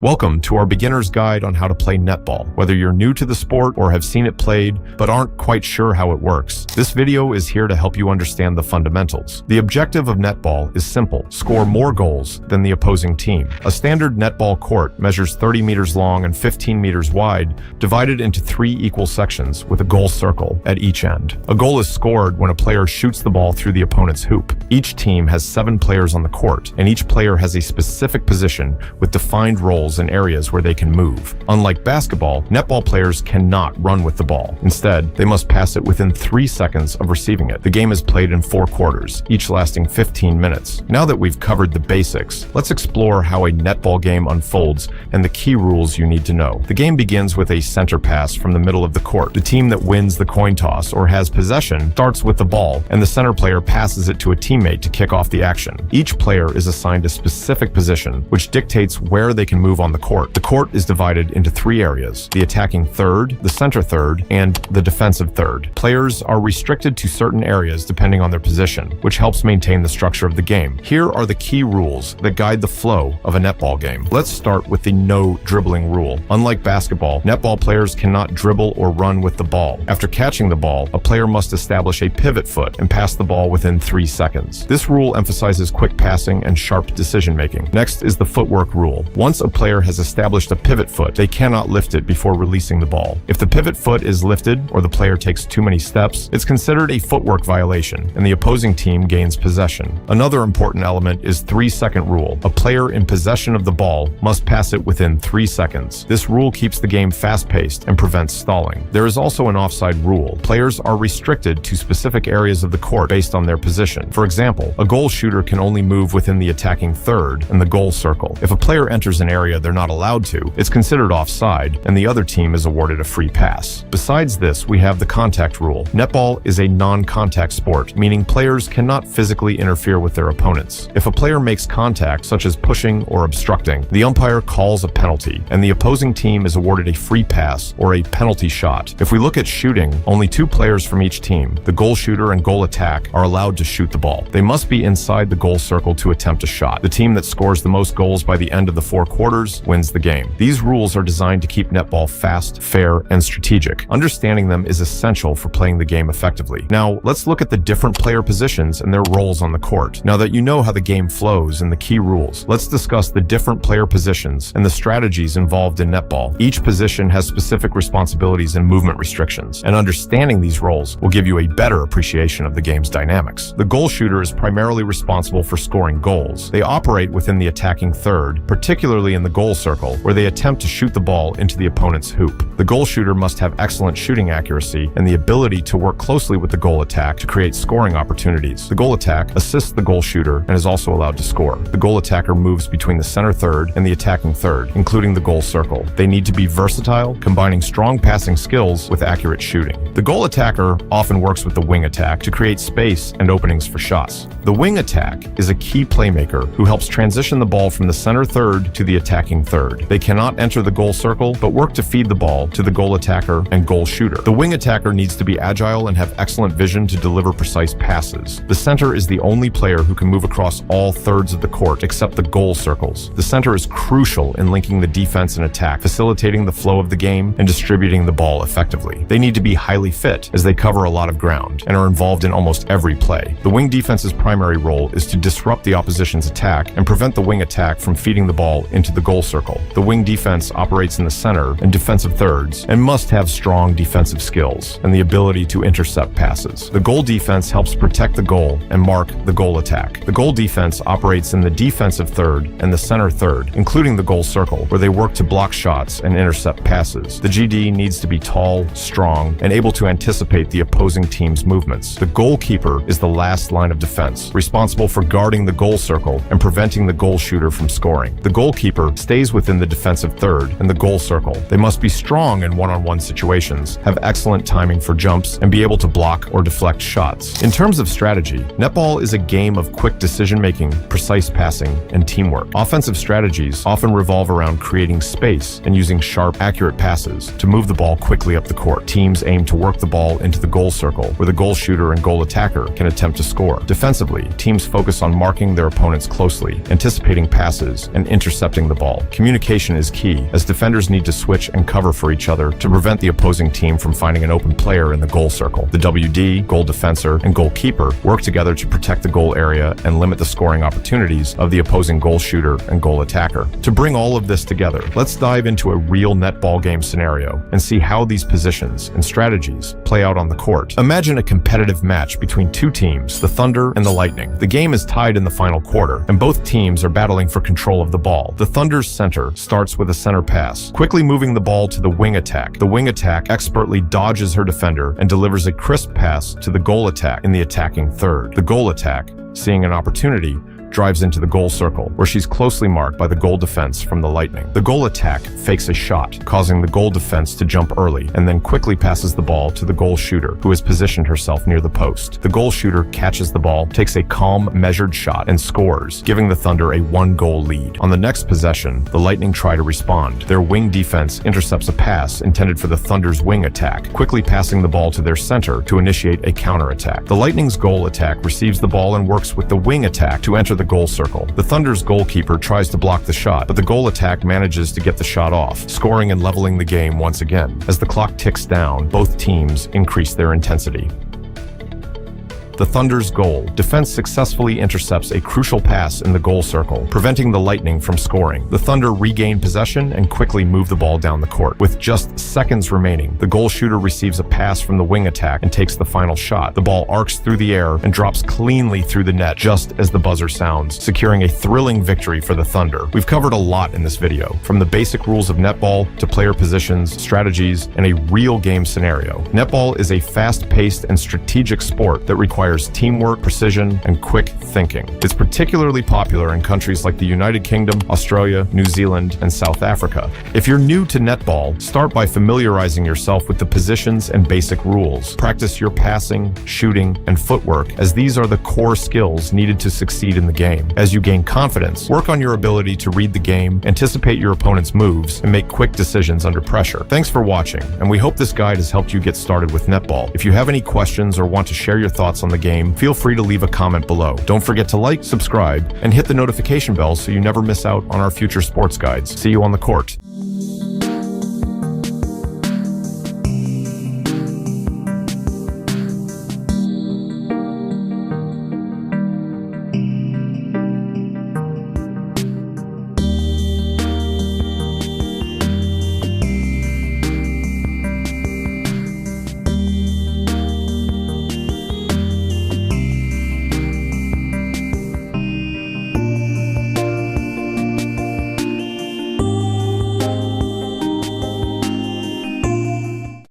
Welcome to our beginner's guide on how to play netball. Whether you're new to the sport or have seen it played but aren't quite sure how it works, this video is here to help you understand the fundamentals. The objective of netball is simple: score more goals than the opposing team. A standard netball court measures 30 meters long and 15 meters wide, divided into 3 equal sections with a goal circle at each end. A goal is scored when a player shoots the ball through the opponent's hoop. Each team has 7 players on the court, and each player has a specific position with defined roles and areas where they can move. Unlike basketball, netball players cannot run with the ball. Instead, they must pass it within 3 seconds of receiving it. The game is played in 4 quarters, each lasting 15 minutes. Now that we've covered the basics, let's explore how a netball game unfolds and the key rules you need to know. The game begins with a center pass from the middle of the court. The team that wins the coin toss or has possession starts with the ball, and the center player passes it to a teammate to kick off the action. Each player is assigned a specific position, which dictates where they can move on the court. The court is divided into 3 areas: the attacking third, the center third, and the defensive third. Players are restricted to certain areas depending on their position, which helps maintain the structure of the game. Here are the key rules that guide the flow of a netball game. Let's start with the no dribbling rule. Unlike basketball, netball players cannot dribble or run with the ball. After catching the ball, a player must establish a pivot foot and pass the ball within 3 seconds. This rule emphasizes quick passing and sharp decision making. Next is the footwork rule. Once a player has established a pivot foot, they cannot lift it before releasing the ball. If the pivot foot is lifted or the player takes too many steps, it's considered a footwork violation, and the opposing team gains possession. Another important element is 3-second rule. A player in possession of the ball must pass it within 3 seconds. This rule keeps the game fast-paced and prevents stalling. There is also an offside rule. Players are restricted to specific areas of the court based on their position. For example, a goal shooter can only move within the attacking third and the goal circle. If a player enters an area they're not allowed to, it's considered offside, and the other team is awarded a free pass. Besides this, we have the contact rule. Netball is a non-contact sport, meaning players cannot physically interfere with their opponents. If a player makes contact, such as pushing or obstructing, the umpire calls a penalty, and the opposing team is awarded a free pass or a penalty shot. If we look at shooting, only 2 players from each team, the goal shooter and goal attack, are allowed to shoot the ball. They must be inside the goal circle to attempt a shot. The team that scores the most goals by the end of the 4 quarters wins the game. These rules are designed to keep netball fast, fair, and strategic. Understanding them is essential for playing the game effectively. Now, let's look at the different player positions and their roles on the court. Now that you know how the game flows and the key rules, let's discuss the different player positions and the strategies involved in netball. Each position has specific responsibilities and movement restrictions, and understanding these roles will give you a better appreciation of the game's dynamics. The goal shooter is primarily responsible for scoring goals. They operate within the attacking third, particularly in the goal circle, where they attempt to shoot the ball into the opponent's hoop. The goal shooter must have excellent shooting accuracy and the ability to work closely with the goal attack to create scoring opportunities. The goal attack assists the goal shooter and is also allowed to score. The goal attacker moves between the center third and the attacking third, including the goal circle. They need to be versatile, combining strong passing skills with accurate shooting. The goal attacker often works with the wing attack to create space and openings for shots. The wing attack is a key playmaker who helps transition the ball from the center third to the attacking third. They cannot enter the goal circle, but work to feed the ball to the goal attacker and goal shooter. The wing attacker needs to be agile and have excellent vision to deliver precise passes. The center is the only player who can move across all thirds of the court except the goal circles. The center is crucial in linking the defense and attack, facilitating the flow of the game and distributing the ball effectively. They need to be highly fit, as they cover a lot of ground and are involved in almost every play. The wing defense's primary role is to disrupt the opposition's attack and prevent the wing attack from feeding the ball into the goal circle. The wing defense operates in the center and defensive thirds and must have strong defensive skills and the ability to intercept passes. The goal defense helps protect the goal and mark the goal attack. The goal defense operates in the defensive third and the center third, including the goal circle, where they work to block shots and intercept passes. The GD needs to be tall, strong, and able to anticipate the opposing team's movements. The goalkeeper is the last line of defense, responsible for guarding the goal circle and preventing the goal shooter from scoring. The goalkeeper stays within the defensive third and the goal circle. They must be strong in one-on-one situations, have excellent timing for jumps, and be able to block or deflect shots. In terms of strategy, netball is a game of quick decision-making, precise passing, and teamwork. Offensive strategies often revolve around creating space and using sharp, accurate passes to move the ball quickly up the court. Teams aim to work the ball into the goal circle, where the goal shooter and goal attacker can attempt to score. Defensively, teams focus on marking their opponents closely, anticipating passes, and intercepting the ball. ball. Communication is key, as defenders need to switch and cover for each other to prevent the opposing team from finding an open player in the goal circle. The WD, goal defensor, and goalkeeper work together to protect the goal area and limit the scoring opportunities of the opposing goal shooter and goal attacker. To bring all of this together, let's dive into a real netball game scenario and see how these positions and strategies play out on the court. Imagine a competitive match between two teams, the Thunder and the Lightning. The game is tied in the final quarter, and both teams are battling for control of the ball. The Thunder's center starts with a center pass, quickly moving the ball to the wing attack. The wing attack expertly dodges her defender and delivers a crisp pass to the goal attack in the attacking third. The goal attack, seeing an opportunity, drives into the goal circle, where she's closely marked by the goal defense from the Lightning. The goal attack fakes a shot, causing the goal defense to jump early, and then quickly passes the ball to the goal shooter, who has positioned herself near the post. The goal shooter catches the ball, takes a calm, measured shot, and scores, giving the Thunder a 1-goal lead. On the next possession, the Lightning try to respond. Their wing defense intercepts a pass intended for the Thunder's wing attack, quickly passing the ball to their center to initiate a counterattack. The Lightning's goal attack receives the ball and works with the wing attack to enter the goal circle. The Thunder's goalkeeper tries to block the shot, but the goal attack manages to get the shot off, scoring and leveling the game once again. As the clock ticks down, both teams increase their intensity. The Thunder's goal defense successfully intercepts a crucial pass in the goal circle, preventing the Lightning from scoring. The Thunder regain possession and quickly move the ball down the court. With just seconds remaining, the goal shooter receives a pass from the wing attack and takes the final shot. The ball arcs through the air and drops cleanly through the net just as the buzzer sounds, securing a thrilling victory for the Thunder. We've covered a lot in this video, from the basic rules of netball to player positions, strategies, and a real game scenario. Netball is a fast-paced and strategic sport that requires teamwork, precision, and quick thinking. It's particularly popular in countries like the United Kingdom, Australia, New Zealand, and South Africa. If you're new to netball, start by familiarizing yourself with the positions and basic rules. Practice your passing, shooting, and footwork, as these are the core skills needed to succeed in the game. As you gain confidence, work on your ability to read the game, anticipate your opponent's moves, and make quick decisions under pressure. Thanks for watching, and we hope this guide has helped you get started with netball. If you have any questions or want to share your thoughts on the game, feel free to leave a comment below. Don't forget to like, subscribe, and hit the notification bell so you never miss out on our future sports guides. See you on the court.